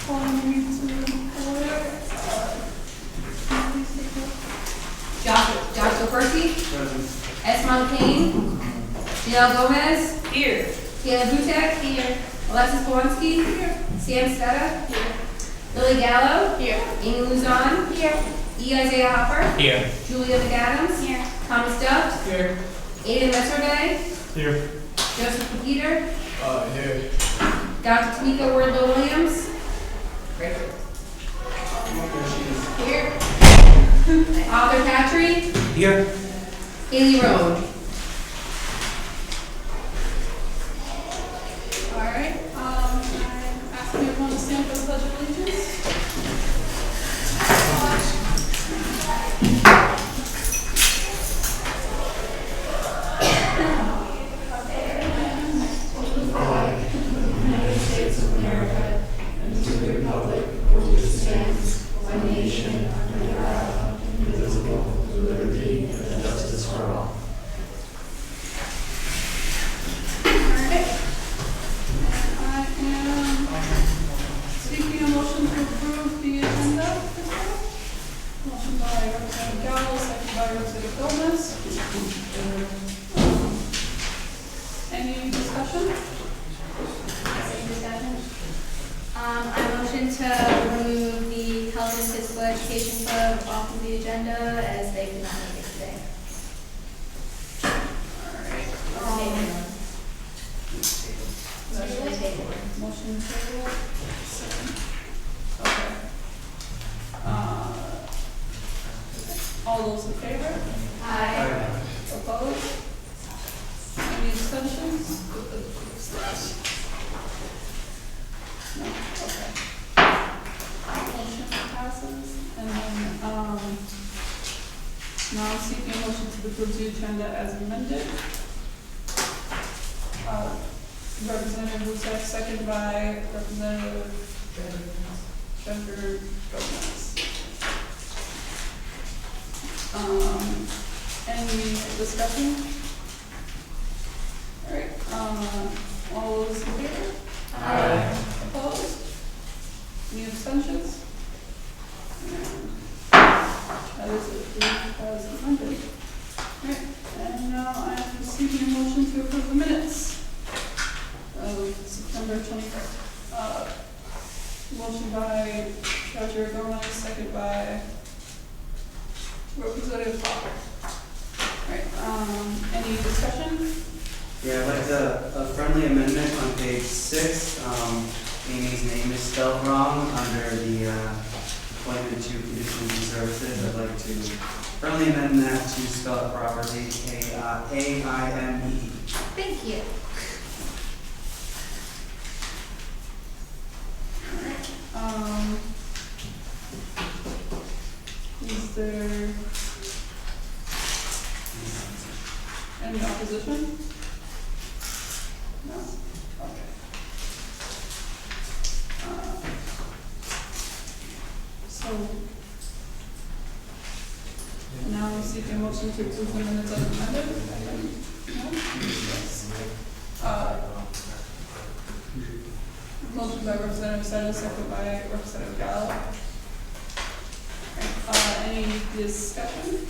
Calling the meeting to order. Please take roll. Joshua Percy, Present. Esmond Kane, Janelle Gomez, Here. Taylor Butek, here. Alexis Polanski, here. Sam Stetta, Here. Lily Gallo, Here. Amy Luzon, here. E. Isaiah Hopper, Here. Julia McAdams, Here. Thomas Duff, Here. Aiden Messerday, Here. Joseph Peter, Here. Dr. Tamika Wardlow Williams, here. Arthur Patry, Here. Haley Road. All right. I'm asking everyone to stand for the Pledge of Allegiance. I am seeking a motion to approve the agenda. Motion by Representative Gallo, second by Representative Gomez. Any discussion? I motion to remove the Health and Physical Education Club off of the agenda as they could not make it today. Motion table. Okay. All those in favor? Aye. Opposed? Any abstentions? No, okay. Motion passes, and then, now I'm seeking a motion to approve the agenda as amended. Representative Butek, second by Representative Jennifer Gomez. Any discussion? All right, all those in favor? Aye. Opposed? Any abstentions? And that is approved as amended. All right, and now I am seeking a motion to approve the minutes of September 25th. Motion by Treasurer Gomez, second by Representative Hopper. All right, any discussion? Yeah, I'd like a friendly amendment on page 6. Amy's name is spelled wrong under the appointment to conditions and services. I'd like to friendly amend that to spell it properly, A-I-M-E. Thank you. Is there any opposition? No? Okay. So, now we seek a motion to approve the minutes as amended? No? Yes. Motion by Representative Seta, second by Representative Gallo. Any discussion?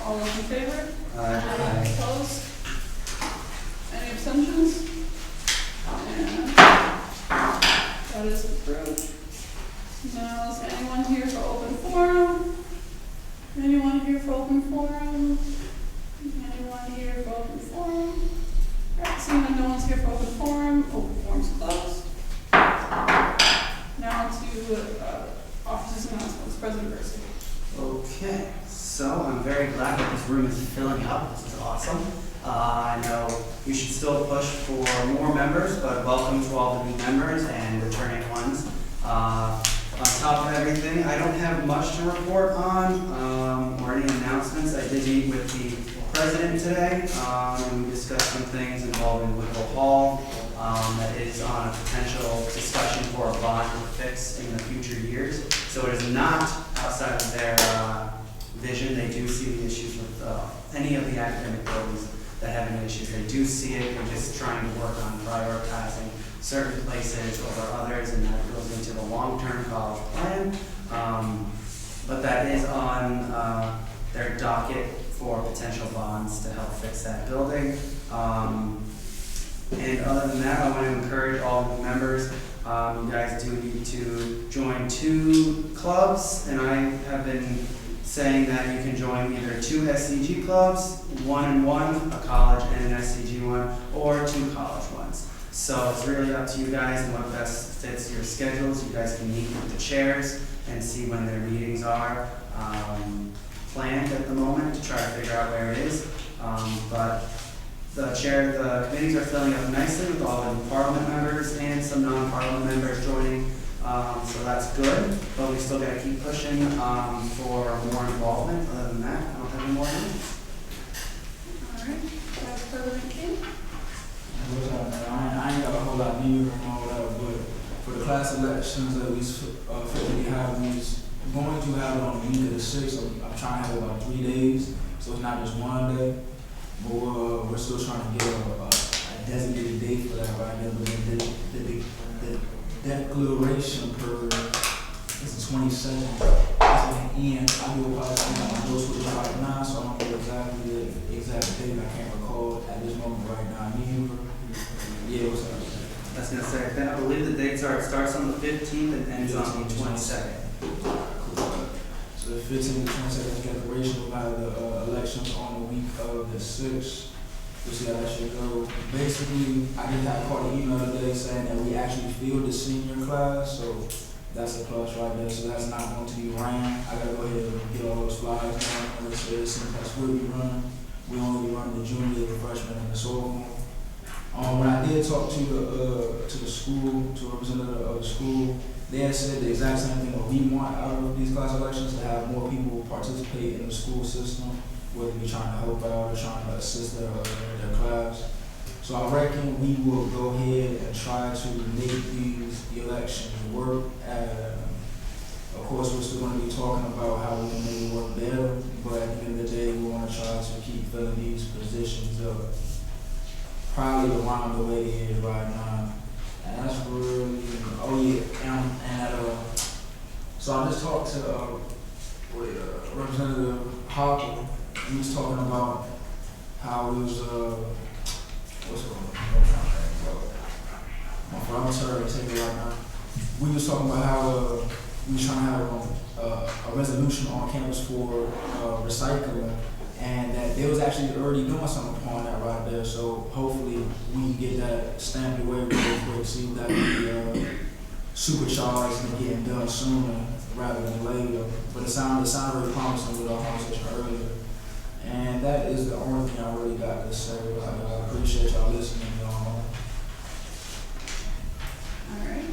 All those in favor? Opposed? Any abstentions? And that is approved. Now, is anyone here for open forum? Anyone here for open forum? Anyone here for open forum? Alright, seeing that no one's here for open forum's closed. Now to officers announcements, President Percy. Okay, so I'm very glad that this room is filling up. This is awesome. I know we should still push for more members, but welcome to all the new members and returning ones. On top of everything, I don't have much to report on or any announcements. I did meet with the president today, and we discussed some things involving Whipple Hall that is on a potential discussion for a bond fix in the future years. So it is not outside of their vision. They do see the issues with any of the academic buildings that have any issues. They do see it, they're just trying to work on prioritizing certain places over others, and that goes into the long-term college plan. But that is on their docket for potential bonds to help fix that building. And other than that, I want to encourage all the members. You guys do need to join 2 clubs, and I have been saying that you can join either 2 SCG clubs, 1 and 1, a college and an SCG one, or 2 college ones. So it's really up to you guys and what best fits your schedules. You guys can meet with the chairs and see when their meetings are planned at the moment to try to figure out where it is. But the committees are filling up nicely with all the Parliament members and some non-Parliament members joining. So that's good, but we still gotta keep pushing for more involvement. Other than that, I don't have any more news. All right, Vice President King? What's up, man? I ain't got a whole lot new and all that, but for the class elections that we officially have, we're going to have it on the week of the 6th. I'm trying to have it about 3 days, so it's not just one day. But we're still trying to get a designated date for that right now. But the declaration per is the 22nd. It's going to end. I do apologize. I'm not those with it right now, so I don't know exactly the exact date. I can't recall at this moment right now. Yeah, what's up? I was gonna say, I believe the dates are, it starts on the 15th and ends on the 22nd. Cool. So the 15th and 22nd declaration will have the elections on the week of the 6th. We'll see how that should go. Basically, I caught an email today saying that we actually filled the senior class, so that's a plus right there. So that's not going to be ran. I gotta go ahead and get all those flyers down. Let's say the senior class will be running. We only be running the junior, the freshman, and the sophomore. When I did talk to the school, to a representative of the school, they had said the exact same thing. What we want out of these class elections to have more people participate in the school system, whether we trying to help out or trying to assist their class. So I reckon we will go ahead and try to make these elections work. Of course, we're still going to be talking about how we can make it work better, but at the end of the day, we want to try to keep filling these positions up. Probably around the way it is right now. And that's really, oh yeah, so I just talked to Representative Hawking. He was talking about how we was, what's it called? I'm sorry to take it right now. We was talking about how we was trying to have a resolution on campus for recycling. And that they was actually already doing something upon that right there. So hopefully we can get that stamped away real quick, see if that can be supercharged and getting done sooner rather than later. But it sounded very promising with our conversation earlier. And that is the only thing I really got to say. I appreciate y'all listening, y'all. All right.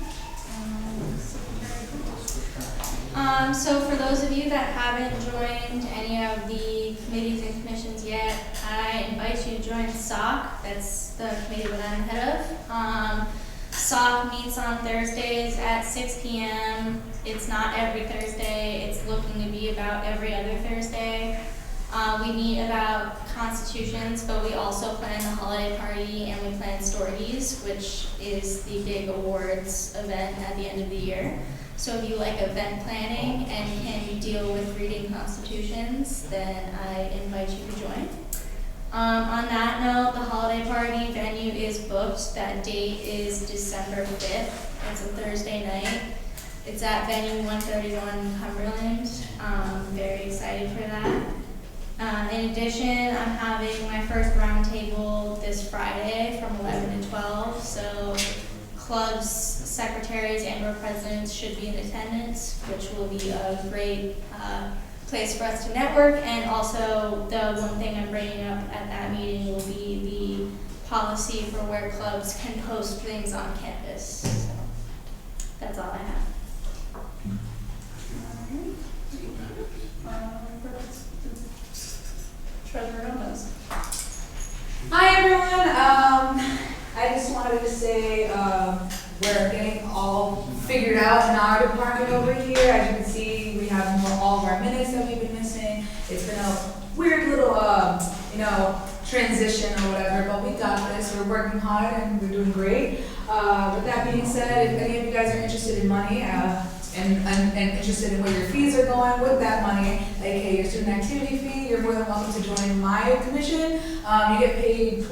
So for those of you that haven't joined any of the committees and commissions yet, I invite you to join SOC. That's the committee that I'm head of. SOC meets on Thursdays at 6 p.m. It's not every Thursday. It's looking to be about every other Thursday. We meet about constitutions, but we also plan the holiday party and we plan Stories, which is the big awards event at the end of the year. So if you like event planning and can deal with reading constitutions, then I invite you to join. On that note, the holiday party venue is booked. That date is December 5th. It's a Thursday night. It's at venue 131 Cumberland. Very excited for that. In addition, I'm having my first roundtable this Friday from 11 to 12. So clubs, secretaries, and/or presidents should be in attendance, which will be a great place for us to network. And also, the one thing I'm bringing up at that meeting will be the policy for where clubs can post things on campus. So that's all I have. Treasurer Gomez. Hi everyone. I just wanted to say we're getting all figured out in our department over here. As you can see, we have all of our minutes that we've been missing. It's been a weird little transition or working hard and we're doing great. With that being said, if any of you guys are interested in money, and interested in where your fees are going with that money, aka your student activity fee, you're more than welcome to join my commission. You get paid the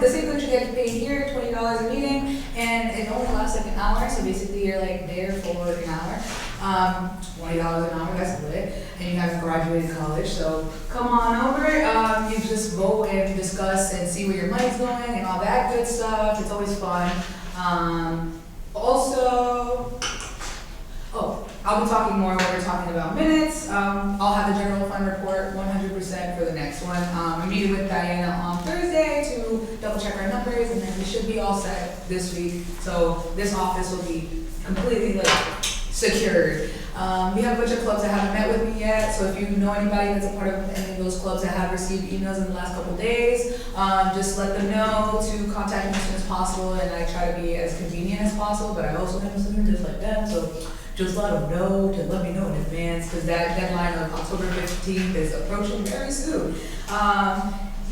same that you get paid here, $20 a meeting, and it only lasts like an hour, so basically you're like there for an hour. $20 an hour, that's lit, and you haven't graduated college, so come on over. You just vote and discuss and see where your money's going and all that good stuff. It's always fun. I'll be talking more when we're talking about minutes. I'll have the general fund report 100% for the next one. I'm meeting with Diana on Thursday to double check our numbers, and then we should be all set this week. So this office will be completely secured. We have a bunch of clubs that haven't met with me yet, so if you know anybody that's a part of any of those clubs that have received emails in the last couple of days, just let them know to contact me as soon as possible, and I try to be as convenient as possible, but I also have something just like them, so just let them know to let me know in advance, because that deadline of October 15th is approaching very soon.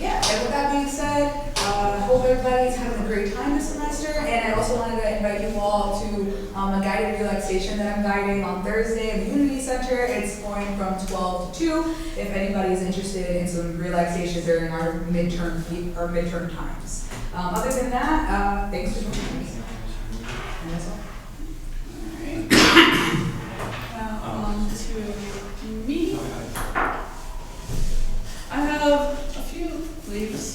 And with that being said, hope everybody's having a great time this semester, and I also wanted to invite you all to a guided relaxation that I'm guiding on Thursday at the Unity Center. It's going from 12 to 2, if anybody's interested in some relaxation during our midterm times. Other than that, thanks for joining me. And that's all. Alright. Now on to me. I have a few leaves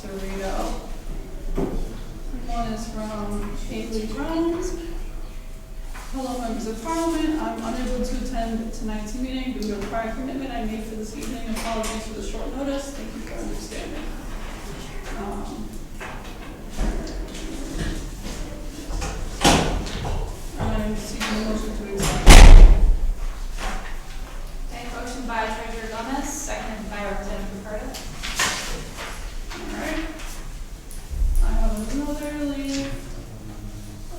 to read out. One is from Haley Jones. Hello, members of Parliament. I'm unable to attend tonight's meeting due to a prior commitment I made for this evening. Apologies for the short notice. Thank you for understanding. I'm seeking a motion to accept. Okay, motion by Treasurer Gomez, seconded by Representative Ricardo. Alright. I have another leave.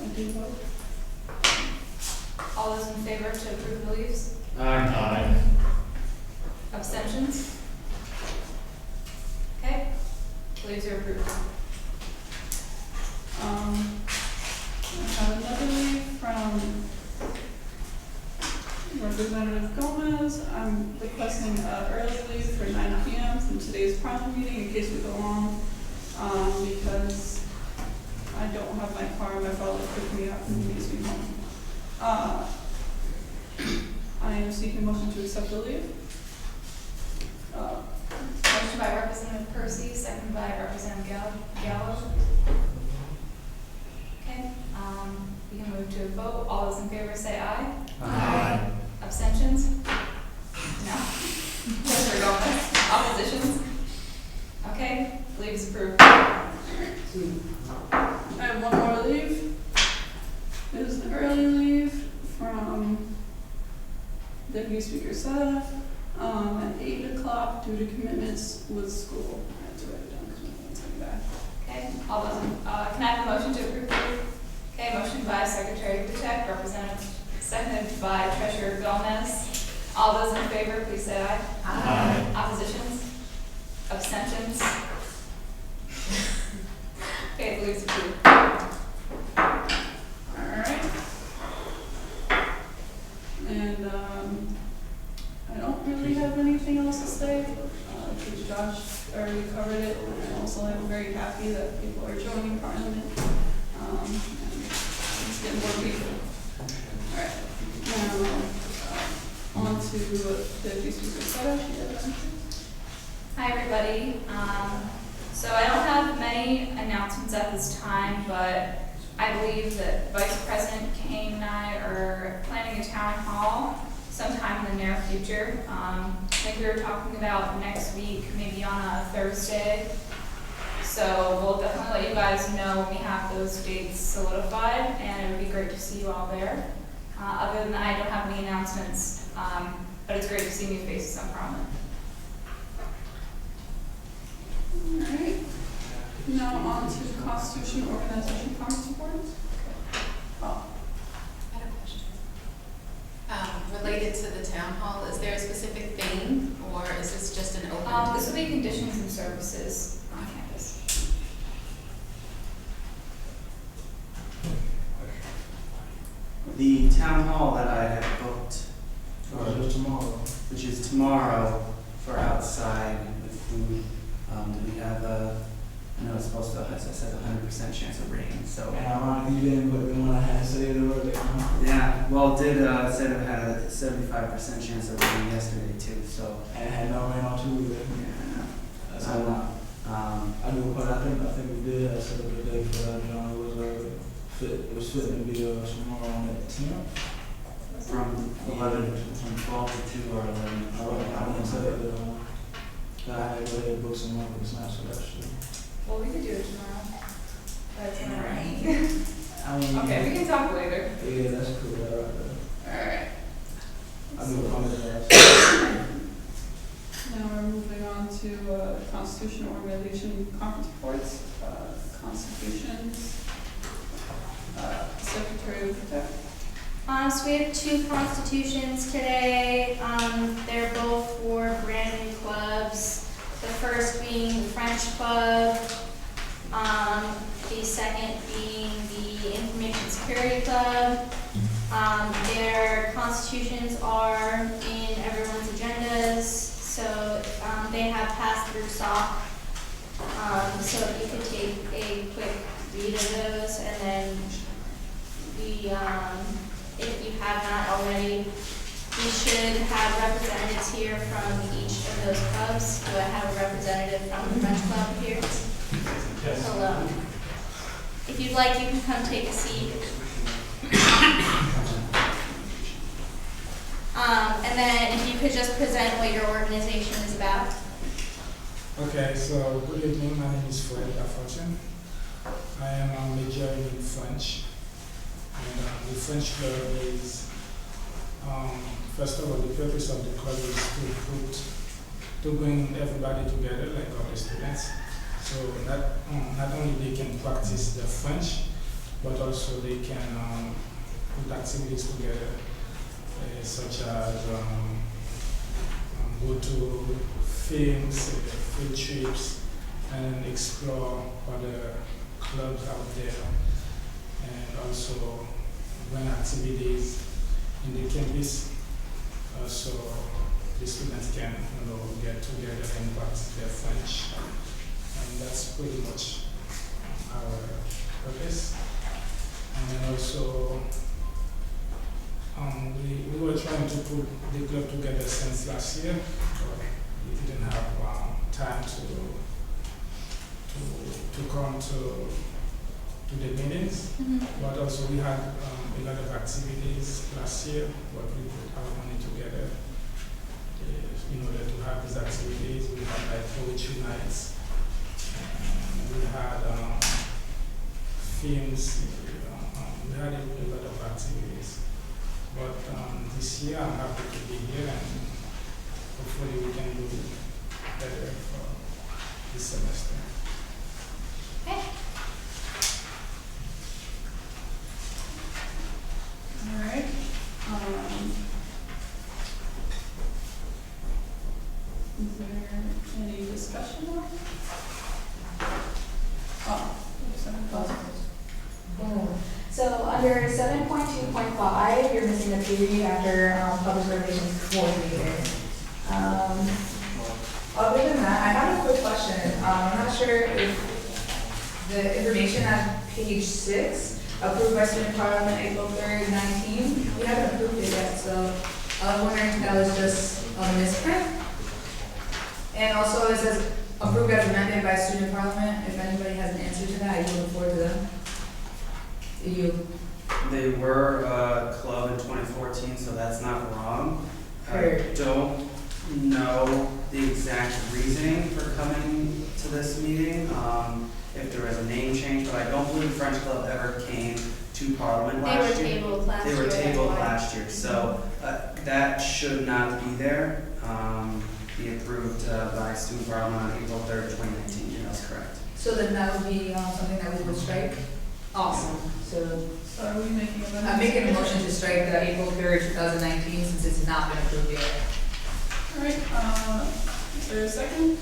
I do vote. All those in favor to approve the leaves? Aye. Abstentions? Okay, leaves are approved. I have another leave from Representative Gomez. I'm requesting early leave for 9 p.m. from today's Parliament meeting in case we go long, because I don't have my car. My father picked me up and needs me home. I am seeking motion to accept the leave. Motion by Representative Percy, seconded by Representative Gallo. Okay, we can move to a vote. All those in favor say aye. Aye. Abstentions? No. Treasurer Gomez? Oppositions? Okay, leaves approved. I have one more leave. It is the early leave from Deputy Speaker Seth at 8 o'clock due to commitments with school. I have to write it down because my phone's coming back. Okay, all those, can I have a motion to approve the leave? Okay, motion by Secretary Butek, Representative, seconded by Treasurer Gomez. All those in favor, please say aye. Aye. Oppositions? Abstentions? Okay, the leaves approved. Alright. And I don't really have anything else to say, because Josh already covered it. And also I'm very happy that people are joining Parliament, and it's getting more people. Alright, now on to Deputy Speaker Seta. Hi, everybody. So I don't have many announcements at this time, but I believe that Vice President Kane and I are planning a town hall sometime in the near future. I think we were talking about next week, maybe on a Thursday. So we'll definitely let you guys know when we have those dates solidified, and it would be great to see you all there. Other than that, I don't have any announcements, but it's great to see new faces on Parliament. Alright, now on to the Constitution Organization Conference report. Oh, I had a question. Related to the town hall, is there a specific theme, or is this just an open This will be conditions and services on campus. The town hall that I had booked, Or just tomorrow. which is tomorrow for outside with food, do we have I know it's supposed to, it says 100% chance of rain, so. And ironically, you didn't put the one I had said earlier, huh? Yeah, well, it did, said it had a 75% chance of rain yesterday too, so. And it had no rain on Tuesday. Yeah, That's I all. know. I do, but I think we did have set up a day for that, John. It was fitting to be tomorrow on the 10th. From 12 to 2 or 11. I didn't say that, I had to go ahead and book some more, but it's not so that shit. Well, we could do it tomorrow. But it's not raining. I mean, Okay, we can talk later. yeah, that's cool, that right there. Alright, I do apologize. now we're moving on to Constitution Organization Conference Reports, Constitutions, Secretary of Protect. So we have 2 constitutions today. They're both for brand new clubs. The first being the French Club, the second being the Information Security Club. Their constitutions are in everyone's agendas, so they have passed through SOC. So if you could take a quick read of those, and then if you have not already, we should have representatives here from each of those clubs. Do I have a representative from the French Club here? Hello. If you'd like, you can come take a seat. And then if you could just present what your organization is about. Okay, so good evening. My name is Fred Lafortune. I am a major in French. And the French Club is, first of all, the purpose of the club is to bring everybody together, like all the students. So not only they can practice their French, but also they can put activities together, such as go to films, field trips, and explore other clubs out there. And also run activities in the campus, so the students can get together and practice their French. And that's pretty much our purpose. And then also, we were trying to put the club together since last year, but we didn't have time to come to the meetings, but also we had a lot of activities last year, but we put our money together in order to have these activities. We had like poetry nights, we had films, we had a lot of activities. But this year I'm happy to be here, and hopefully we can do better for this semester. Okay. Alright, is there any discussion on it? Oh, So under 7.2.5, you're missing a period after public relations coordinator. Other than that, I have a quick question. I'm not sure if the information on page 6, approved by student parliament April 3rd, 19, we haven't approved it yet, so I was wondering if that was just a misprint. And also it says approved as amended by student parliament. If anybody has an answer to that, I look forward to them. They were a club in 2014, so that's not wrong. Heard. I don't know the exact reasoning for coming to this meeting, if there was a name change, but I don't believe French Club ever came to Parliament last year. They were tabled last year. They were tabled that's why. last year, so that should not be there. Be approved by student parliament on April 3rd, 2019. That's correct. So then that would be something that we would strike? Awesome. So So are we making a motion? I'm making a motion to strike the April 3rd, 2019, since it's not been approved yet. Alright, Is there a second?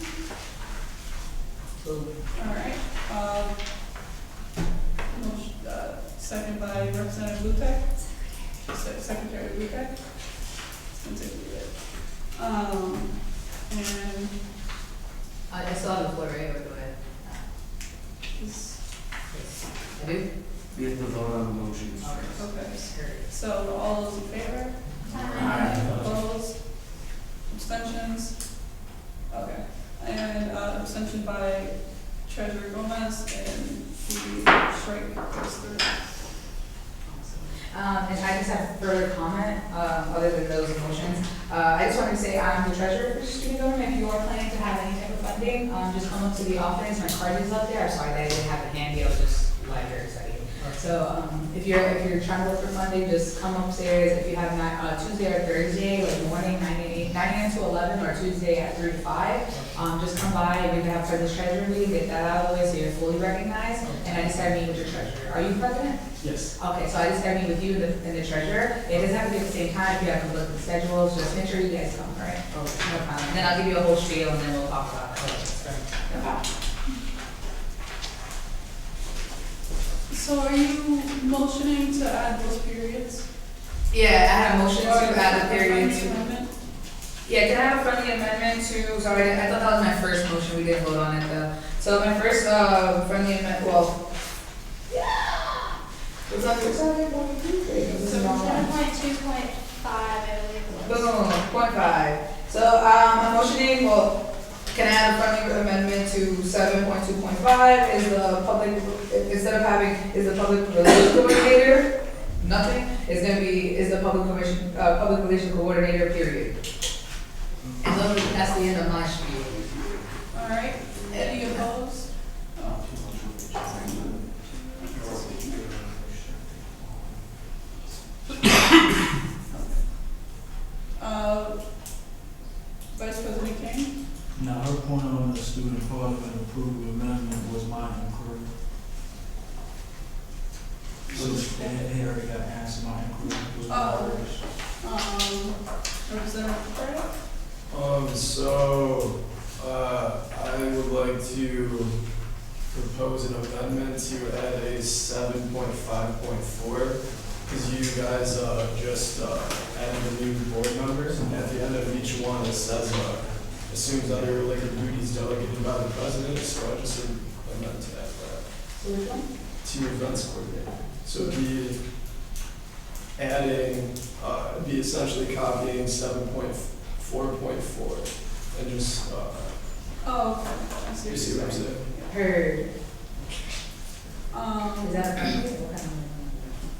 So, Alright, second by Representative Lutek. Secretary Lutek. It's gonna take a little bit. And I still have the floor, right, or do is, I do? We have to vote on the motions first. okay, so all those in favor? Opposed? Abstentions? Okay, and, abstention by Treasurer Gomez and the strike goes through. And I just have further comment, other than those motions. I just wanted to say I'm the treasurer for student government. If you are planning to have any type of funding, just come up to the office. My card is up there. I'm sorry that I didn't have it handy. I was just library studying. So, if you're trying to look for funding, just come upstairs. If you have Tuesday or Thursday, like morning, 9 a.m. to 11, or Tuesday at 3 to 5, just come by and we can have for this treasurer meeting, get that out of the way so you're fully recognized. And I just gotta meet with your treasurer. Are you president? Yes. Okay, so I just gotta meet with you and the treasurer. It doesn't have to be at the same time. If you have to look at the schedules, just make sure you guys come, all right? Okay. No problem. And then I'll give you a whole spiel and then we'll talk about it. Thank you. No problem. So are you motioning to add those periods? Yeah, I had a motion to add a period Friendly to. amendment? Yeah, can I have a friendly amendment to, sorry, I thought that was my first motion, we didn't vote on it though. So my first, friendly amendment, well, yeah. Was that, was that it? This is wrong one. 7.2.5, I believe it was. Boom, 0.5. So, I'm motioning, well, can I add a friendly amendment to 7.2.5, is the public, instead of having, is the public relations coordinator, nothing, is gonna be, is the public relations coordinator, period. And then that's the end of my spiel. Alright, any opposed? Oh. Vice President King? Now, her point on the student parliament approval amendment was my inquiry. So they already got answered my inquiry. It was Representative Fred? I would like to propose an amendment to add a 7.5.4, because you guys, just, added the new board members, and at the end of each one, it says, assumes other related duties delegated by the president, so I just would amend to that, So which one? to events coordinator. So it'd be adding, it'd be essentially copying 7.4.4, and just, Oh, okay, I see you what see you're what I'm saying. saying? Heard. Yeah. Is that a friendly, what kind of amendment?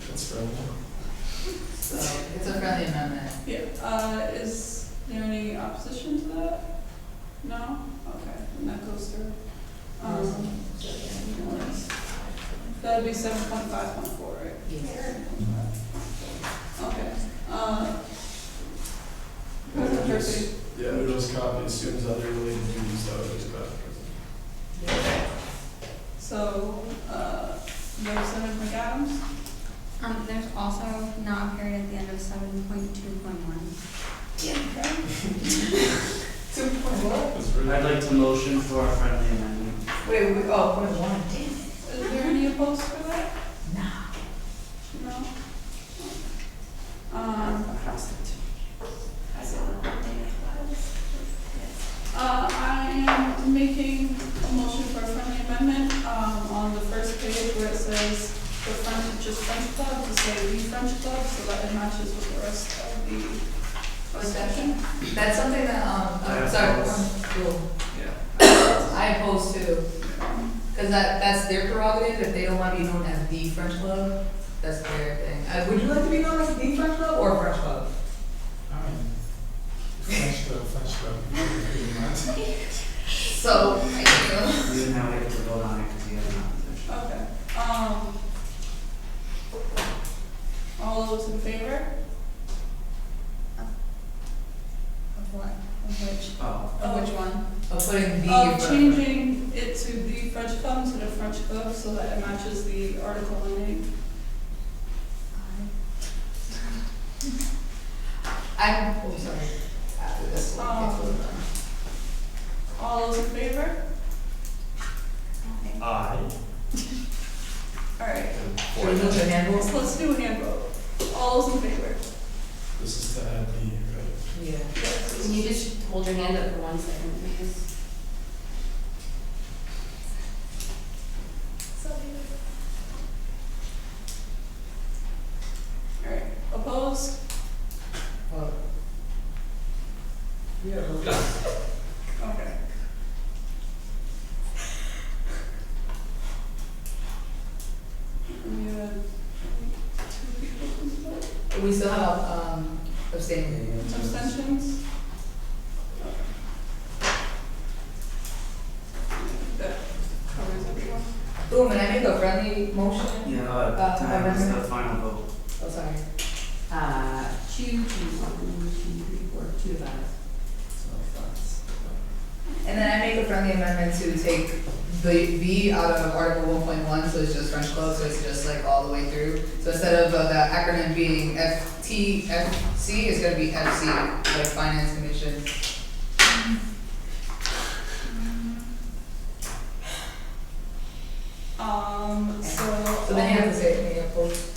That's friendly. So, it's a friendly amendment. Yeah, is there any opposition to that? No? Okay, and that goes through. That'd be 7.5.4, right? Yes. Okay, President Percy? Yeah, it'll just copy assumes other related duties delegated by the president. So, Representative McAdams? There's also not a period at the end of 7.2.1. Okay. 2.1? That's really. I'd like to motion for a friendly amendment. Wait, oh, 0.1, damn it. Is there any opposed for that? Nah. No? I am making a motion for a friendly amendment, on the first page where it says the French Club, to say the French Club, so that it matches with the rest of the discussion. That's something that, I I'm sorry, oppose. cool. Yeah. I oppose too. Cause that's their prerogative, if they don't wanna be known as the French Club, that's their thing. Would you like to be known as the French Club or French Club? I mean, French club, pretty much. So, I We didn't have to vote on it because he had an opposition. Okay, all those in favor? Of what? Of which? Oh. Of which one? of putting the. Changing it to the French Club instead of French Club so that it matches the article in name. I'm, oh, sorry, after this one, gets a little done. All those in favor? Aye. All right, Should we move the handles? let's do a hand vote. All those in favor? This is to add B, right? Yeah. Yes. Can you just hold your hand up for 1 second, please? All right, opposed? Yeah, Okay. We have 2 people who vote. We still have, abstaining. Abstentions? That covers everyone. Boom, and I make a friendly motion? Yeah, I time is the remember. final vote. Oh, sorry. 2, 2, 1, 2, 3, 4, 2 to 5. So that's. And then I make a friendly amendment to take the B out of Article 1.1, so it's just French Club, so it's just like all the way through. So instead of the acronym being FTFC, it's gonna be FC, like Finance Commission. So then you have to say it, opposed.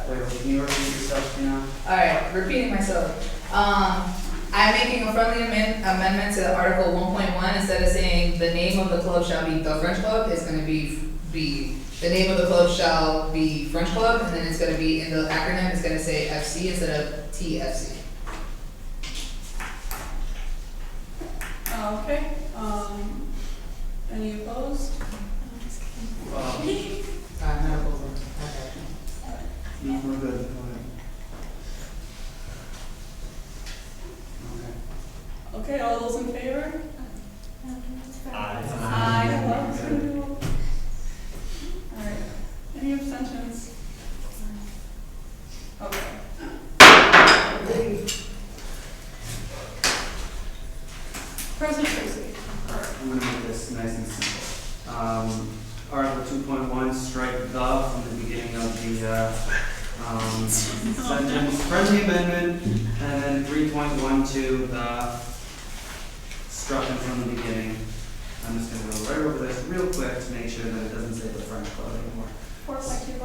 Wait, can you repeat yourself, you know? Alright, repeating myself. I'm making a friendly amendment to Article 1.1, instead of saying the name of the club shall be the French Club, it's gonna be the name of the club shall be French Club, and then it's gonna be, in the acronym, it's gonna say FC instead of TFC. Okay, any opposed? Not opposed. No, we're good, go ahead. Okay. Okay, all those in favor? Aye. Alright, any abstentions? Okay. President Tracy. Alright, I'm gonna make this nice and simple. Article 2.1, strike the from the beginning of the, sentence, friendly amendment, and then 3.12, the stricken from the beginning. I'm just gonna go right over this real quick to make sure that it doesn't say the French Club anymore. 4.2.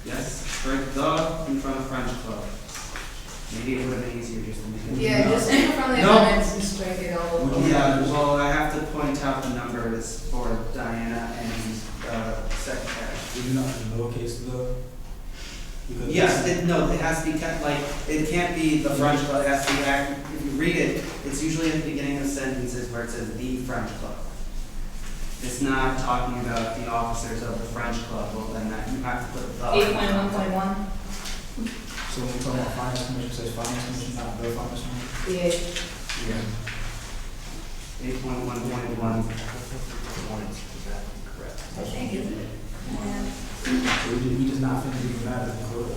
Yes, strike the in front of French Club. Maybe it would have been easier just to make it. Yeah, just make a friendly No. amendment to strike it all over. Yeah, well, I have to point out the numbers for Diana and, secretary. Would you not in lowercase the? Because Yes, no, it has to be it can't be the French Club, it has to be, if you read it, it's usually at the beginning of sentences where it says the French Club. It's not talking about the officers of the French Club, well, then that, you have to put the. 8.1.1? So when we talk about finance commission, it says finance commission, not the finance commission. Yeah. Yeah. 8.1.1. I think, isn't it? So we just not finna do that in the code.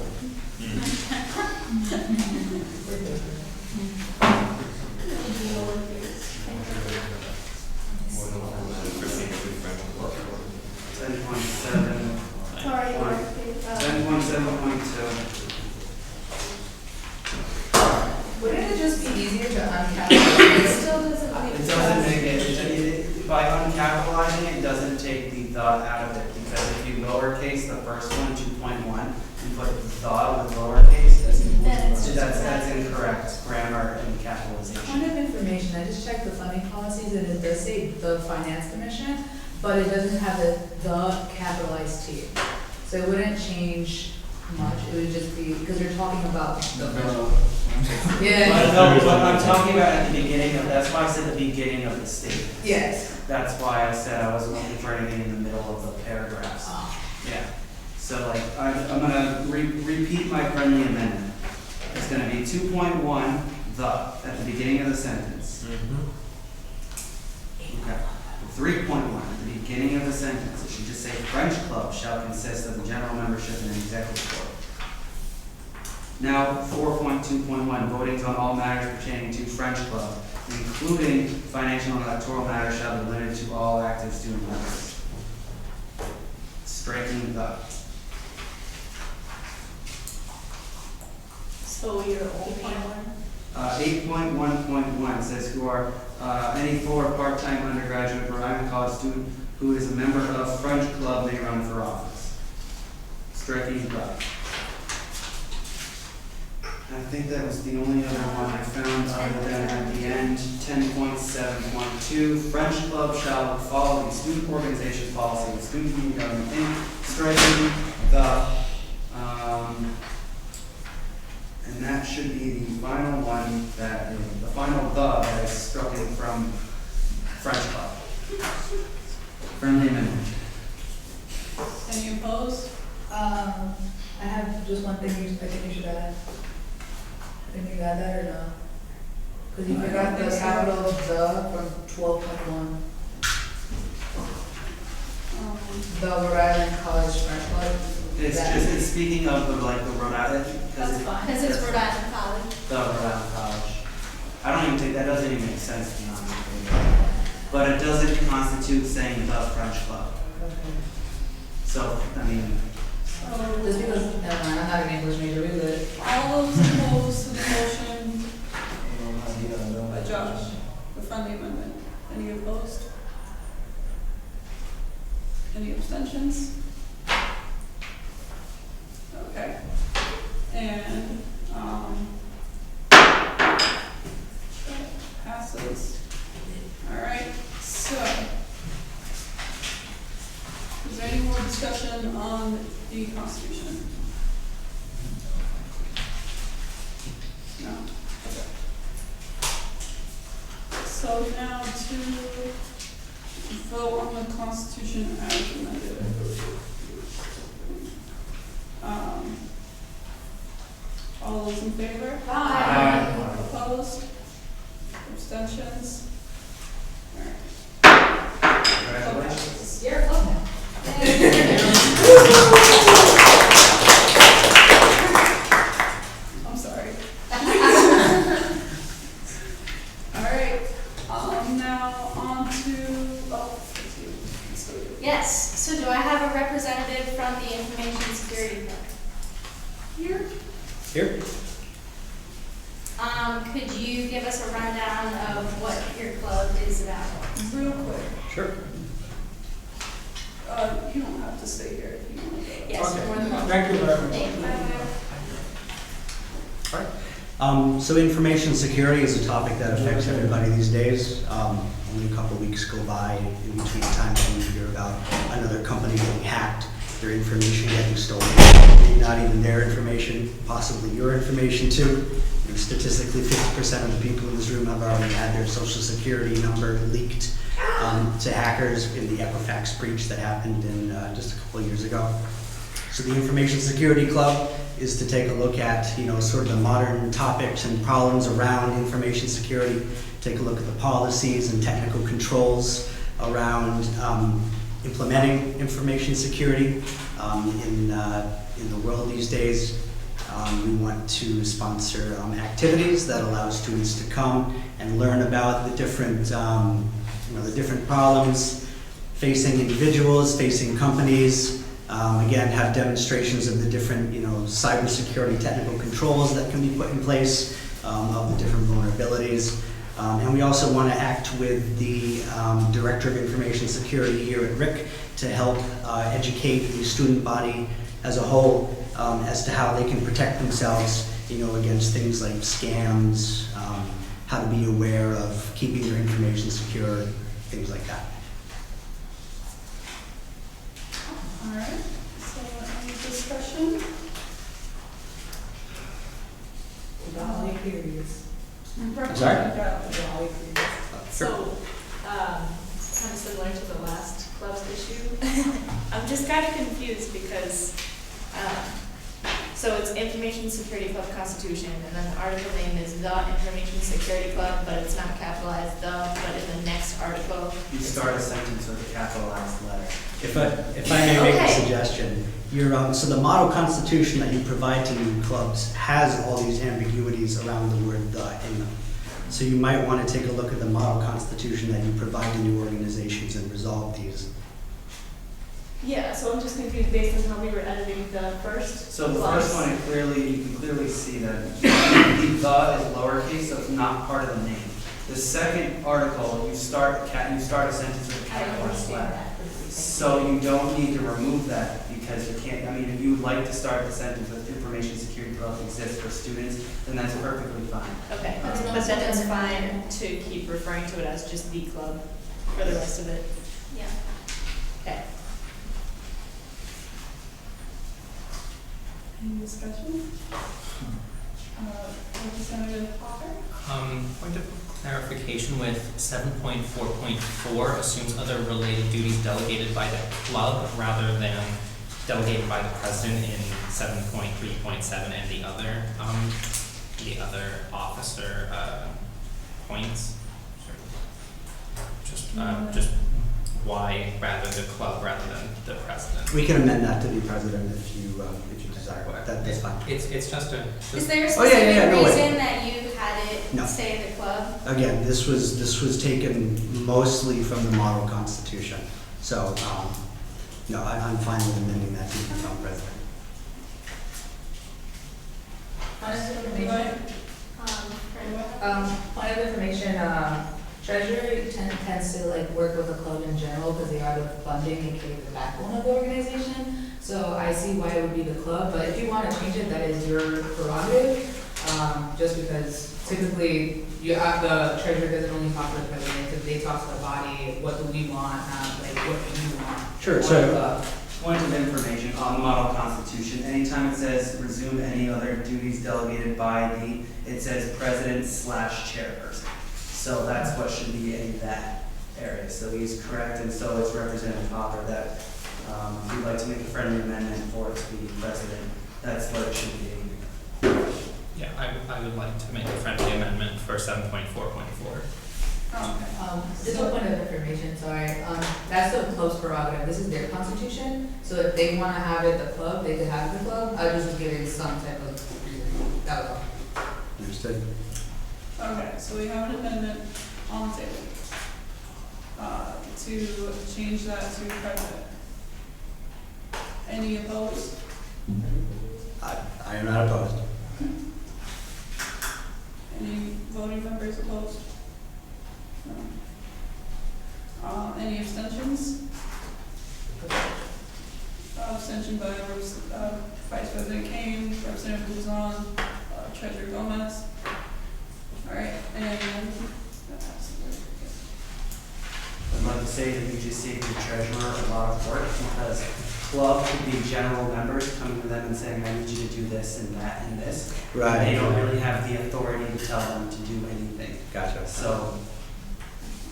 Sorry, 10.7.2. Wouldn't it just be easier to uncapitalize? It still doesn't make It doesn't make it, by uncapitalizing, it doesn't take the out of it, because if you lowercase the first one, 2.1, and put the with lowercase, that's incorrect grammar and capitalization. Point of information, I just checked the funding policies and it does say the Finance Commission, but it doesn't have the capitalized T. So it wouldn't change much, it would just be, because you're talking about the. But Yeah, no, but I'm talking about at the beginning of, that's why I said the beginning of the statement. yes. That's why I said I wasn't looking for anything in the middle of the paragraphs. Oh. Yeah, so like, I'm gonna repeat my friendly amendment. It's gonna be 2.1, the, at the beginning of the sentence. Okay. 3.1, at the beginning of the sentence, it should just say French Club shall consist of the general membership and an executive board. Now, 4.2.1, votings on all matters pertaining to French Club, including financial and electoral matters, shall be limited to all active student members. Striking the. So your old one? 8.1.1 says who are any full or part-time undergraduate Rhode Island College student who is a member of French Club may run for office. Striking club. I think that was the only other one I found other than at the end, 10.7.2, French Club shall follow the student organization policy of Student Union Government Inc., striking the, and that should be the final one that, the final that is stricken from French Club. Friendly amendment. Any opposed? I have just one thing I think you should add. Can you add that or no? Because you forgot the capital "the" from 12.1. The Rhode Island College French Club. It's speaking of the Rhode Island. That's fine. Because it's Rhode Island College. The Rhode Island College. I don't even think, that doesn't even make sense to be honest with you. But it doesn't constitute saying the French Club. Okay. So, I mean, Just because, never mind, I'm not an English major, we good. All those opposed to the motion by Josh, the friendly amendment. Any opposed? Any abstentions? Okay. And, passes. All right, so, is there any more discussion on the Constitution? No? Okay. So now to vote on the Constitution as amended. All those in favor? Aye. Opposed? Abstentions? All right. congratulations. You're a club now. I'm sorry. All right, now on to, let's go. Yes, so do I have a representative from the Information Security Club? Here? Here? Could you give us a rundown of what your club is about? Real quick. Sure. You don't have to stay here if you want to go. Yes, Okay. more than welcome. Thank you very much. Thank you. So information security is a topic that affects everybody these days. Only a couple weeks go by in between the time that we hear about another company getting hacked, their information getting stolen, maybe not even their information, possibly your information too. You know, statistically, 50% of the people in this room have already had their social security number leaked to hackers in the Equifax breach that happened in just a couple of years ago. So the Information Security Club is to take a look at, you know, sort of the modern topics and problems around information security, take a look at the policies and technical controls around implementing information security in the world these days. We want to sponsor activities that allow students to come and learn about the different, the different problems facing individuals, facing companies. Again, have demonstrations of the different, cybersecurity technical controls that can be put in place, of the different vulnerabilities. And we also want to act with the Director of Information Security here at RIC to help educate the student body as a whole as to how they can protect themselves, against things like scams, how to be aware of keeping their information secure, things like that. All right, so any discussion? Dolly periods. Sorry? Dolly periods. So, kind of similar to the last club's issue. I'm just kind of confused because, so it's Information Security Club Constitution, and then the article name is the Information Security Club, but it's not capitalized the, but in the next article. You start a sentence with a capitalized letter. If I may make a Okay. suggestion, so the model constitution that you provide to new clubs has all these ambiguities around the word "the" in them. So you might want to take a look at the model constitution that you provide to new organizations and resolve these. Yeah, so I'm just confused based on how we were editing the first. So the clause. first one, you can clearly see that the is lowercase, so it's not part of the name. The second article, you start a sentence with a capital or slash. So you don't need to remove that because you can't, I mean, if you would like to start the sentence with information security club exists for students, then that's perfectly fine. Okay, As long but as it then it's doesn't fine matter. to keep referring to it as just the club for the rest of it. Yeah. Okay. Any discussion? Representative Hopper? Point of clarification with 7.4.4 assumes other related duties delegated by the club rather than delegated by the president in 7.3.7 and the other officer points. Just why rather the club rather than the president. We can amend that to be president if you desire. That's fine. It's just a. Is there a Oh, yeah, yeah, specific no way. reason that you had it No. say the club? Again, this was taken mostly from the model constitution. So, no, I'm fine with amending that to become president. Point of information, Treasury tends to like work with the club in general because they are the funding and create the backbone of the organization. So I see why it would be the club, but if you want to change it, that is your prerogative. Just because typically the treasurer doesn't only talk to the president, because they talk to the body, what do we want, like what do you want? Sure, so, Point of information on the model constitution, anytime it says resume any other duties delegated by it says president/chairperson. So that's what should be in that area. So he's correct, and so is Representative Hopper that if you'd like to make a friendly amendment for it to be president, that's what it should be. Yeah, I would like to make a friendly amendment for 7.4.4. Just a point of information, sorry, that's the club's prerogative, this is their constitution, so if they wanna have it the club, they could have it the club, I was just giving some type of reason, that was all. understood. Okay, so we have an amendment on the table to change that to president. Any opposed? I am not opposed. Any voting members opposed? No. Any abstentions? Abstention by Vice President Kane, Representative Luzon, Treasurer Gomez. All right, and I'd like to say that you just saved your treasurer a lot of work because club could be general members coming to them and saying, I need you to do this and that and this. Right. They don't really have the authority to tell them to do anything. Gotcha. So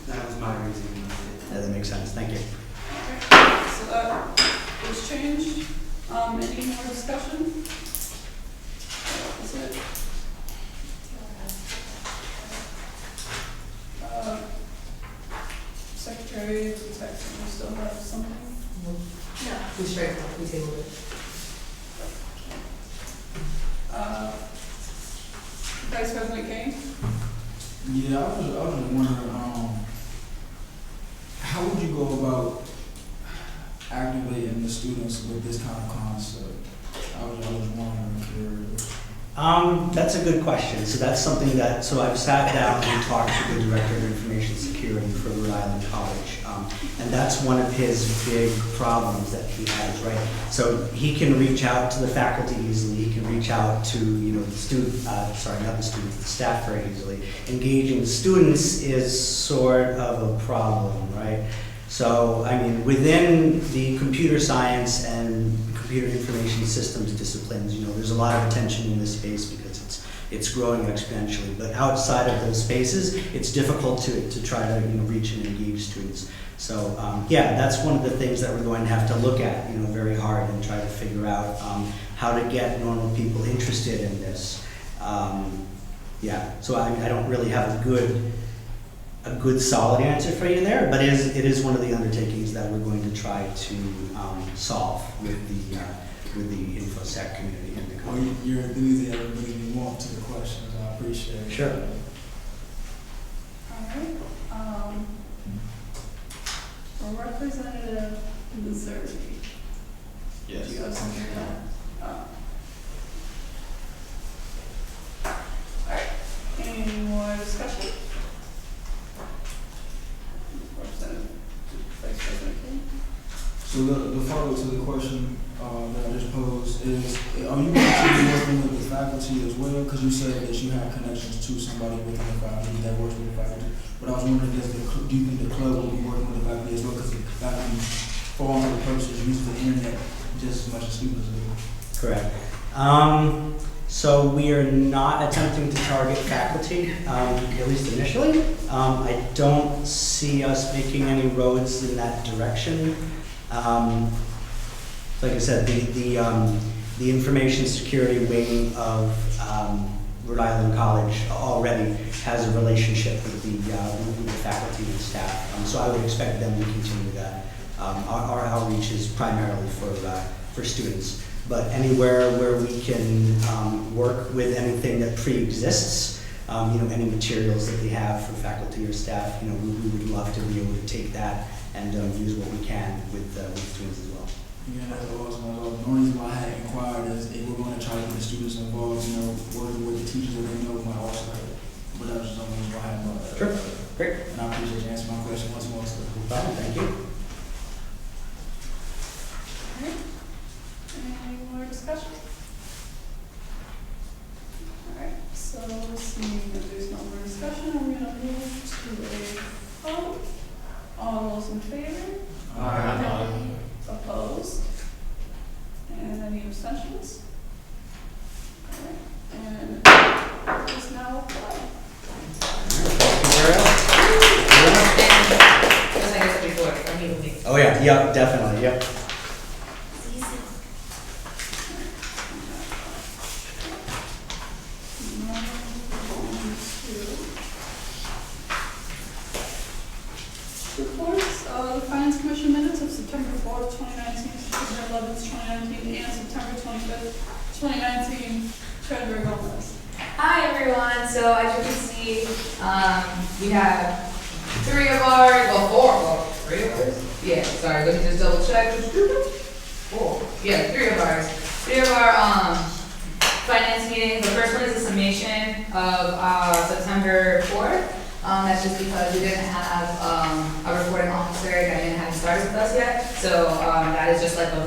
that was my reasoning. Yeah, that makes sense. Thank you. so that was changed. Any more discussion? That's it. Secretary of the text, we still have something? No. We straight, we tabled it. Vice President Kane? Yeah, I was just wondering, how would you go about activating the students with this kind of concept? I was wondering if That's a good question. So that's something so I've sat down and talked to the Director of Information Security for Rhode Island College. And that's one of his big problems that he has, right? So he can reach out to the faculty easily. He can reach out to, the student, not the students, the staff very easily. Engaging the students is sort of a problem, right? So, I mean, within the computer science and computer information systems disciplines, there's a lot of attention in this space because it's growing exponentially. But outside of those spaces, it's difficult to try to reach and engage students. So, that's one of the things that we're going to have to look at, very hard and try to figure out how to get normal people interested in this. So I don't really have a good solid answer for you there, but it is one of the undertakings that we're going to try to solve with the InfoSec community and the company. your enthusiasm made me warm to the questions. I appreciate it. Sure. All right. Representative Missouri. Yes. Do you have something to add? Alright, any more discussion? Representative, Vice President King? So the follow-up to the question that I just posed is, are you actually working with the faculty as well? Because you said that you have connections to somebody within the faculty that works with the faculty. But I was wondering, do you think the club will be working with the faculty as well? Because the faculty, for all other purposes, use the internet just as much as students do. Correct. So we are not attempting to target faculty, at least initially. I don't see us making any roads in that direction. Like I said, the information security wing of Rhode Island College already has a relationship with the faculty and staff. So I would expect them to continue that. Our outreach is primarily for students, but anywhere where we can work with anything that pre-exists, any materials that they have for faculty or staff, we would love to be able to take that and use what we can with students as well. Yeah, that's awesome. The only reason why I had inquired is if we're going to try to get the students involved, working with the teachers that they know might also help. But that was just the only reason why I had brought that up. Sure. Great. And I appreciate you answering my question once more. So. No problem. Thank you. Alright, any more discussion? Alright, so seeing that there's no more discussion, I'm gonna move to a vote. All those in favor? Aye. Opposed? And any abstentions? Alright, and it's now applied. Just like I said before, I mean, we- Oh yeah, yep, definitely, yep. Reports, the Finance Commission minutes of September 4th, 2019, September 11th, 2019, and September 25th, 2019. Treasurer Gomez. Hi everyone, so as you can see, we have three of ours. Yeah, sorry, let me just double check. Four, yeah, three of ours. Three of our finance meetings. The first one is a summation of September 4th. That's just because we didn't have a reporting officer that hadn't started with us yet. So that is just like a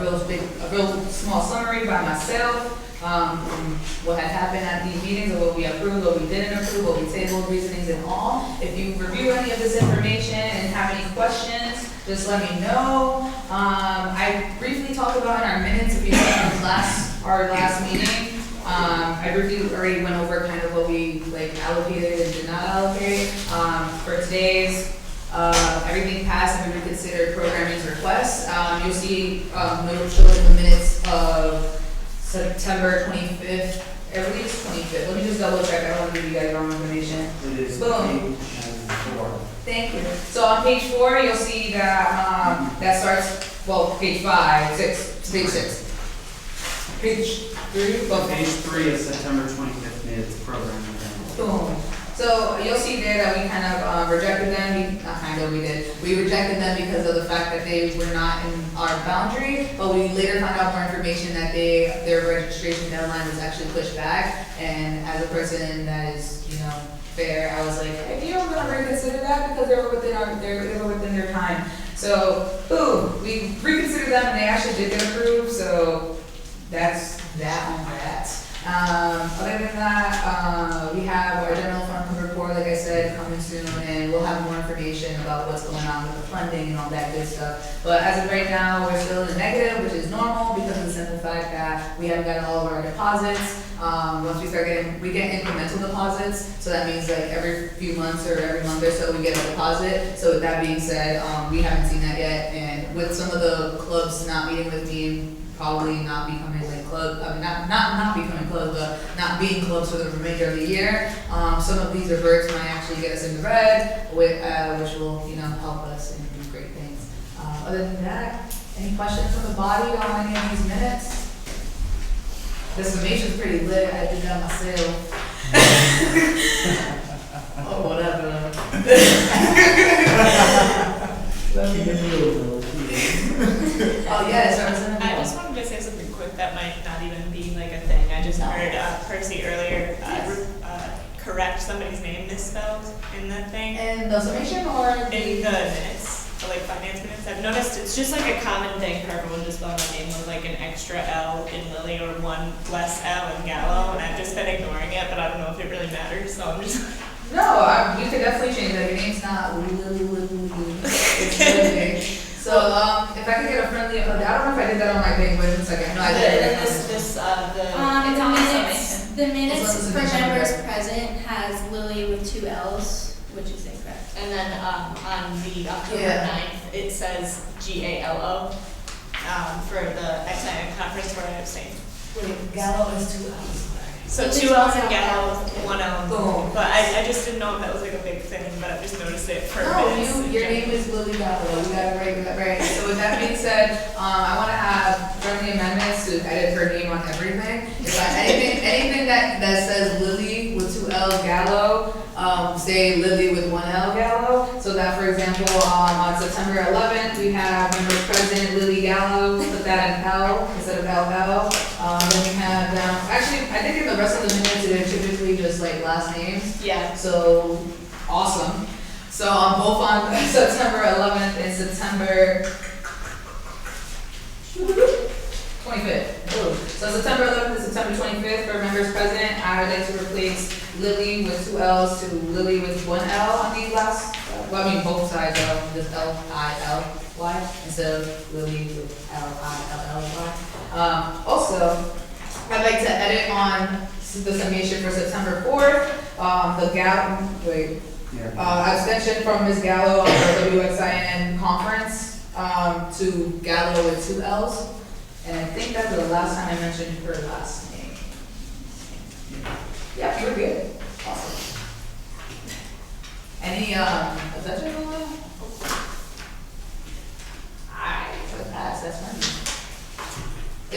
real small summary by myself. What had happened at these meetings, or what we approved, what we didn't approve, what we tabled, reasonings and all. If you review any of this information and have any questions, just let me know. I briefly talked about in our minutes, if you remember our last meeting, I briefly already went over kind of what we allocated and did not allocate. For today's, everything passed and we reconsidered programming's requests. You'll see notes showing in the minutes of September 25th, I believe it's 25th. Let me just double check. I don't want to give you guys wrong information. It is Boom. page 4. Thank you. So on page 4, you'll see that that starts, page 5, 6, page 6. Page 3, Page 3 is September 25th minutes programming. boom. So you'll see there that we kind of rejected them. We did. We rejected them because of the fact that they were not in our boundary, but we later found out more information that their registration deadline was actually pushed back. And as a person that is, fair, I was like, hey, you don't want to reconsider that because they were within their time. So, boom, we reconsidered them and they actually did get approved. So that's that on that. Other than that, we have our general fund report, like I said, coming soon, and we'll have more information about what's going on with the funding and all that good stuff. But as of right now, we're still in the negative, which is normal because of the simple fact that we haven't gotten all of our deposits. Once we get incremental deposits, so that means like every few months or every month or so we get a deposit. So with that being said, we haven't seen that yet, and with some of the clubs not meeting with me, probably not becoming club, not becoming clubs, but not being clubs for the remainder of the year. Some of these reverts might actually get us in the red, which will, help us and do great things. Other than that, any questions from the body on any of these minutes? The summation's pretty lit. I did that myself. Oh, whatever. Keep it real, bro. Oh, yes, Representative I Moore. just wanted to say something quick that might not even be like a thing. I just heard Percy earlier correct somebody's name misspelled in that thing. In the summation or In the minutes, the like finance minutes, I've noticed it's just like a common thing for everyone to spell my name with like an extra L in Lily or one less L in Gallo, and I've just been ignoring it, but I don't know if it really matters, so I'm just. No, we could definitely change that. Your name's not Lily. It's Lily. So, if I could get a friendly, I don't know if I did that on my thing, wait a second. No, I did. And this, It's on the summation. The minutes It's on the for summation, members okay. present has Lily with 2 L's, which is incorrect. And then on the October Yeah. 9th, it says GALO for the XIM conference where I abstained. Wait, Gallo is 2 L's. So Lily's 2 L's one in L. Gallo, 1 L. Boom. But I just didn't know if that was like a big thing, but I've just noticed it for minutes. No, your name is Lily Gallo. We got it right. So with that being said, I want to have friendly amendments to edit her name on everything. If anything that says Lily with 2 L's Gallo, say Lily with 1 L Gallo. So that, for example, on September 11th, we have members present Lily Gallo. Put that in L instead of LL. Then we have actually, I think in the rest of the minutes, they're typically just like last names. Yeah. So, awesome. So both on September 11th and September 25th. Ooh. So September 11th and September 25th for members present, I would like to replace Lily with 2 L's to Lily with 1 L on the last, well, I mean both sides of this L-I-L-Y instead of Lily with L-I-L-L-Y. Also, I'd like to edit on the summation for September 4th, abstention from Ms. Gallo on the WXIN conference, to Gallo with 2 L's. And I think that's the last time I mentioned her last name. Yeah, you were good. Awesome. Any, abstentions on that? Alright, so that's fine.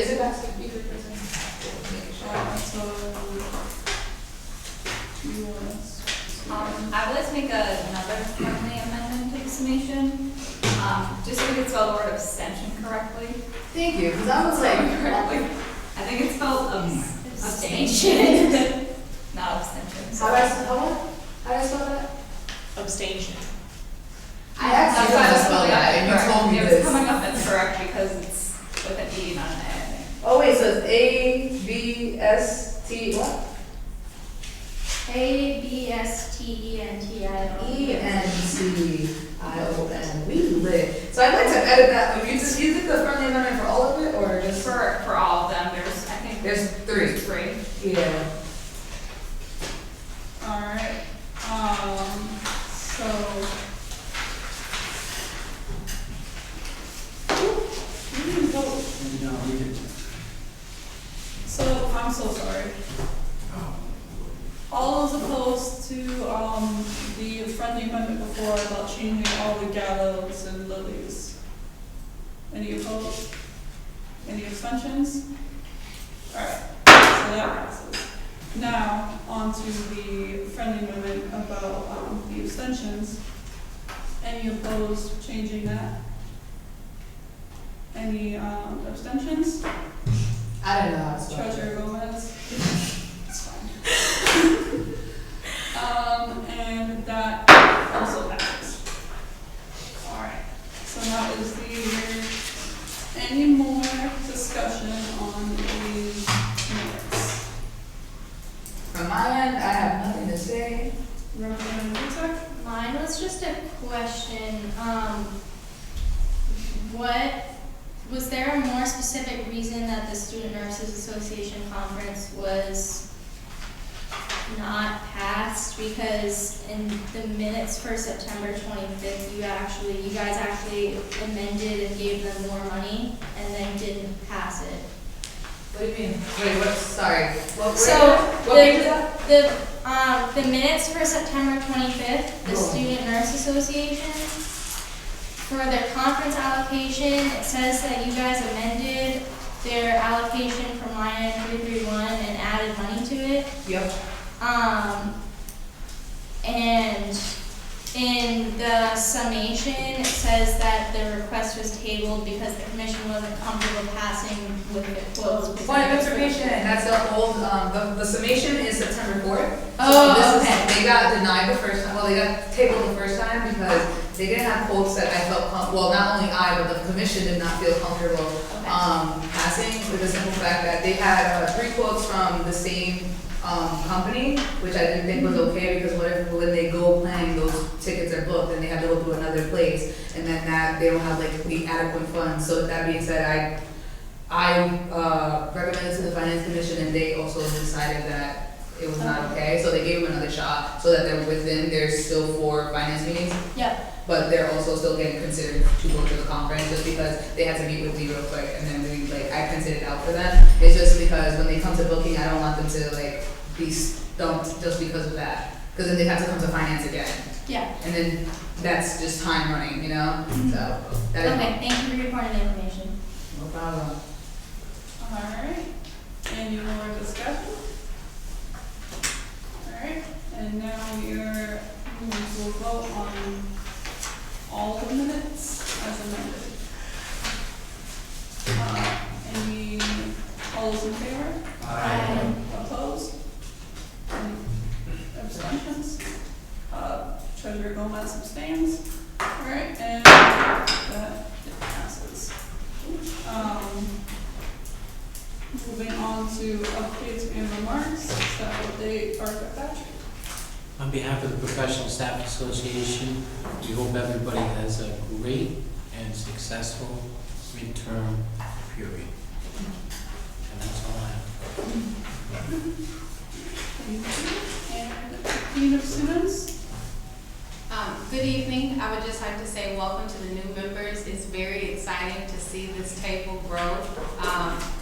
Is it passed to be the person? I would like to make another friendly amendment to the summation, just so we can spell the word abstention correctly. Thank you, because I was like, Correctly. I think it's spelled abstention, not abstention. how do I spell that? Abstention. I actually tried to spell that, and you told me It was this. coming up as correct because it's with an E, not an A. Oh wait, so it's A-B-S-T, what? A-B-S-T-E-N-T-I-O. E-N-T-I-O-N, we lit. So I'd like to edit that, you did the friendly amendment for all of it, or just? For all of them, there's, I think. There's 3. 3. Yeah. Alright, so. We didn't vote. No, we didn't. So, I'm so sorry. All those opposed to, the friendly amendment before about changing all the gallows and lilies? Any opposed? Any abstentions? Alright, so that passes. Now, on to the friendly amendment about, the abstentions. Any opposed changing that? Any, abstentions? I don't know how to spell it. Treasurer Gomez? It's fine. And that also passes. Alright, so now is any more discussion on these minutes? From my end, I have nothing to say. Representative Butek? Mine was just a question, was there a more specific reason that the Student Nurses Association conference was not passed? Because in the minutes for September 25th, you guys actually amended and gave them more money and then didn't pass it. What do you mean? Wait, what, sorry. What page is that? The minutes for September 25th, the Oh. Student Nurse Association, for their conference allocation, it says that you guys amended their allocation from line item 331 and added money to it. Yep. And In the summation, it says that the request was tabled because the commission wasn't comfortable passing with the quotes. Point of information, that's the old, the summation is September 4th. Oh, So this okay. is, they got denied the first time, well, they got tabled the first time because they didn't have quotes that I felt, well, not only I, but the commission did not feel comfortable, passing with the simple fact that they had, 3 quotes from the same, company, which I didn't think was okay, because what if when they go playing, those tickets are booked and they have to go to another place, and then that, they don't have like the adequate funds. So with that being said, I recommended to the finance commission, and they also decided that it was not okay, so they gave them another shot, so that they're within, there's still 4 finance meetings, Yep. but they're also still getting considered to go to the conference, just because they had to meet with me real quick, and then I printed it out for them. It's just because when they come to booking, I don't want them to like be stumped just because of that, because then they have to come to finance again, Yeah. and then that's just time running, you know, so. that is- Okay, thank you for reporting the information. No problem. Alright, any more discussion? Alright, and now we will vote on all the minutes as amended. Any, all those in favor? Aye. Opposed? Any abstentions? Treasurer Gomez abstains. Alright, and that passes. Moving on to updates and remarks, staff update, Arthur Patrick. On behalf of the Professional Staff Association, we hope everybody has a great and successful midterm period. And that's all I have. Thank you. And Dean of Students? Good evening. I would just like to say welcome to the new members. It's very exciting to see this table grow.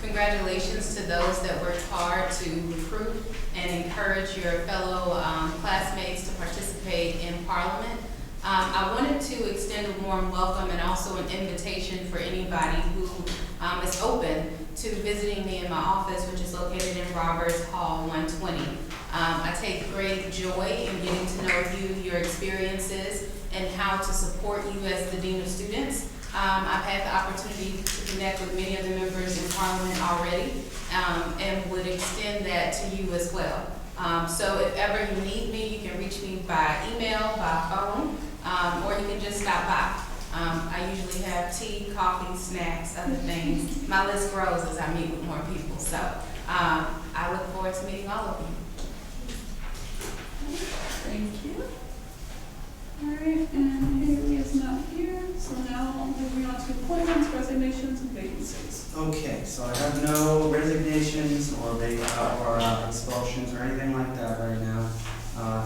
Congratulations to those that worked hard to recruit and encourage your fellow classmates to participate in Parliament. I wanted to extend a warm welcome and also an invitation for anybody who is open to visiting me in my office, which is located in Roberts Hall 120. I take great joy in getting to know you, your experiences, and how to support you as the Dean of Students. I've had the opportunity to connect with many of the members in Parliament already, and would extend that to you as well. So if ever you need me, you can reach me by email, by phone, or you can just stop by. I usually have tea, coffee, snacks, other things. My list grows as I meet with more people. So I look forward to meeting all of you. Thank you. Alright, and Haley is not here, so now moving on to appointments, resignations, and vacancies. Okay, so I have no resignations or expulsions or anything like that right now.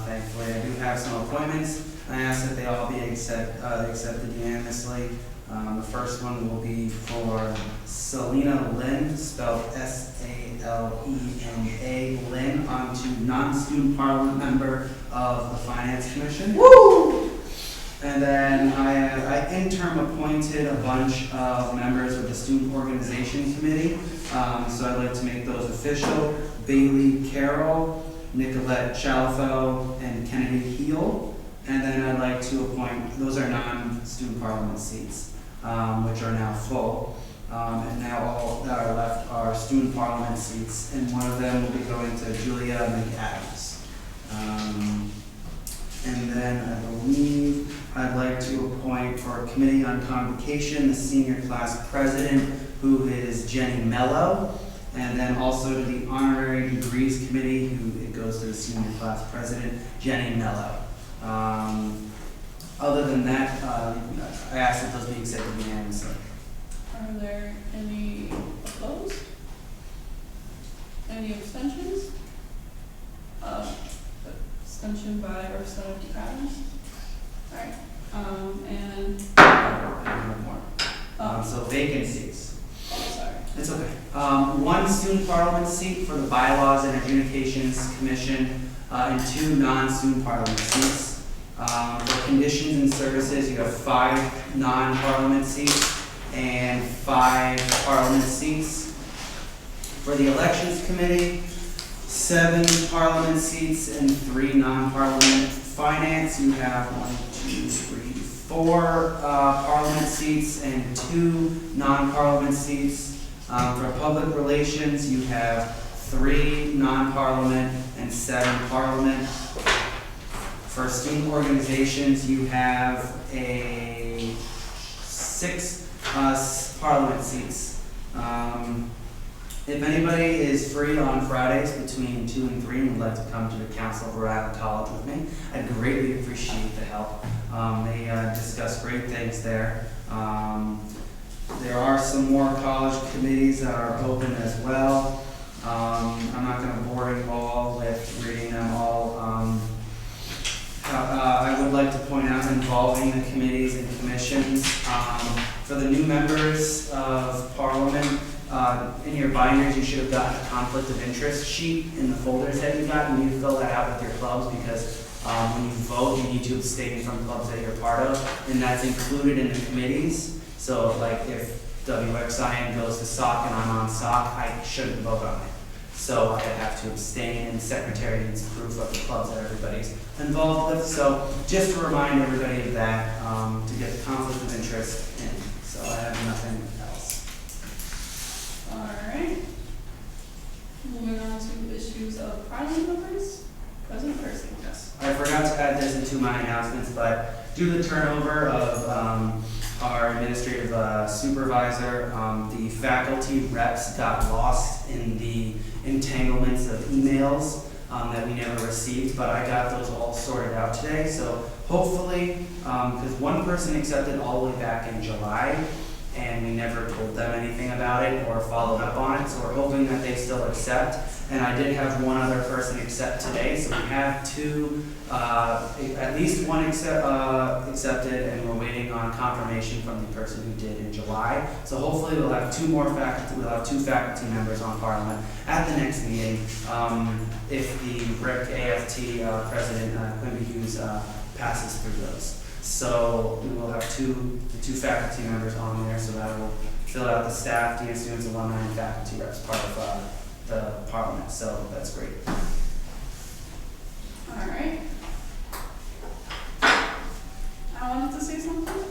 Thankfully, I do have some appointments. I ask that they all be accepted unanimously. The first one will be for Selena Lynn, spelled Salena Lynn, onto non-student parliament member of the Finance Commission. Woo! And then I interim appointed a bunch of members of the Student Organization Committee. So I'd like to make those official. Bailey Carroll, Nicolette Chalfo, and Kennedy Heel. And then I'd like to appoint, those are non-student parliament seats, which are now full. And now all that are left are student parliament seats, and one of them will be going to Julia McAdams. And then I believe I'd like to appoint for Committee on Convocation, the senior class president, who is Jenny Mello. And then also to the Honorary Degrees Committee, who it goes to the senior class president, Jenny Mello. Other than that, I ask that those be accepted unanimously. Are there any opposed? Any abstentions? Abstention by Ursula Adams. Alright, and one more. So vacancies. Oh, sorry. It's okay. One student parliament seat for the Bylaws and Adjudications Commission, and 2 non-student parliament seats. For conditions and services, you have 5 non-parliament seats and 5 parliament seats. For the elections committee, 7 parliament seats and 3 non-parliament, finance, you have 4 parliament seats and 2 non-parliament seats. For public relations, you have 3 non-parliament and 7 parliament. For student organizations, you have 6 parliament seats. If anybody is free on Fridays between 2 and 3 and would like to come to the Council of Rhode Island College with me, I'd greatly appreciate the help. They discuss great things there. There are some more college committees that are open as well. I'm not going to bore you all with reading them all. I would like to point out involving the committees and commissions. For the new members of Parliament, in your binders, you should have gotten a conflict of interest sheet in the folders that you got. You need to fill that out with your clubs because when you vote, you need to abstain from clubs that you're part of, and that's included in the committees. So, like, if WXIN goes to SOC and I'm on SOC, I shouldn't vote on it. So I have to abstain, and the secretary needs proof of the clubs that everybody's involved with. So just to remind everybody of that, to get the conflict of interest in. So I have nothing else. Alright. Moving on to issues of parliament members. President Percy. Yes. I forgot to add this into my announcements, but due to the turnover of our administrative supervisor, the faculty reps got lost in the entanglements of emails that we never received, but I got those all sorted out today. So hopefully, because one person accepted all the way back in July, and we never told them anything about it or followed up on it, so we're hoping that they still accept. And I did have one other person accept today, so we have 2, at least one accepted, and we're waiting on confirmation from the person who did in July. So hopefully we'll have 2 more faculty, we'll have 2 faculty members on Parliament at the next meeting, if the RIC AFT President Quimby Hughes passes through those. So we will have the 2 faculty members on there, so that will fill out the staff, dean, students, alumni, and faculty reps part of the Parliament. So that's great. Alright. I wanted to say something.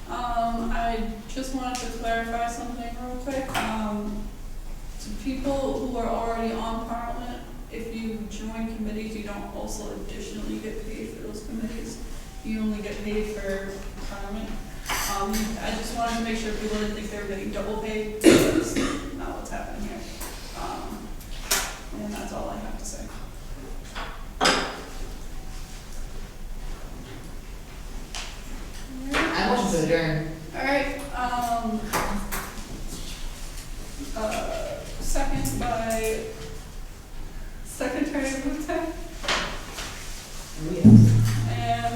I just wanted to clarify something real quick. To people who are already on Parliament, if you join committees, you don't also additionally get paid for those committees. You only get paid for Parliament. I just wanted to make sure people didn't think they were getting double paid, because that's not what's happening here. And that's all I have to say. I want to adjourn. Alright, second by Secretary Boutte. And,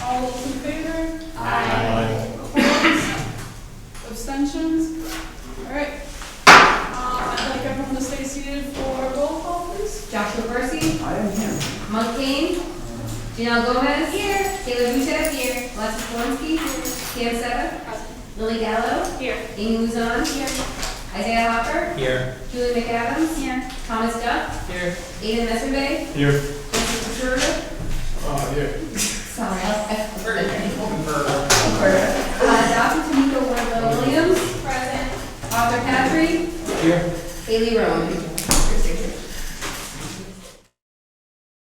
all those in favor? Aye. Opposed? Abstentions? Alright. I'd like everyone to stay seated for roll call, please. Joshua Percy, I am here. Monk Kane, Janelle Gomez, here. Taylor Boucher, here. Alexis Walensky, Cam Seta, Lily Gallo, Here. Amy Luzon, here. Isaiah Hopper, Here. Julie McAdams, here. Thomas Duff, Here. Aiden Messerbay, Here. Jessica Paterno. Here. Sorry, Dr. Tamika Wardlow Williams, Present. Arthur Patry, Here. Haley Rowan.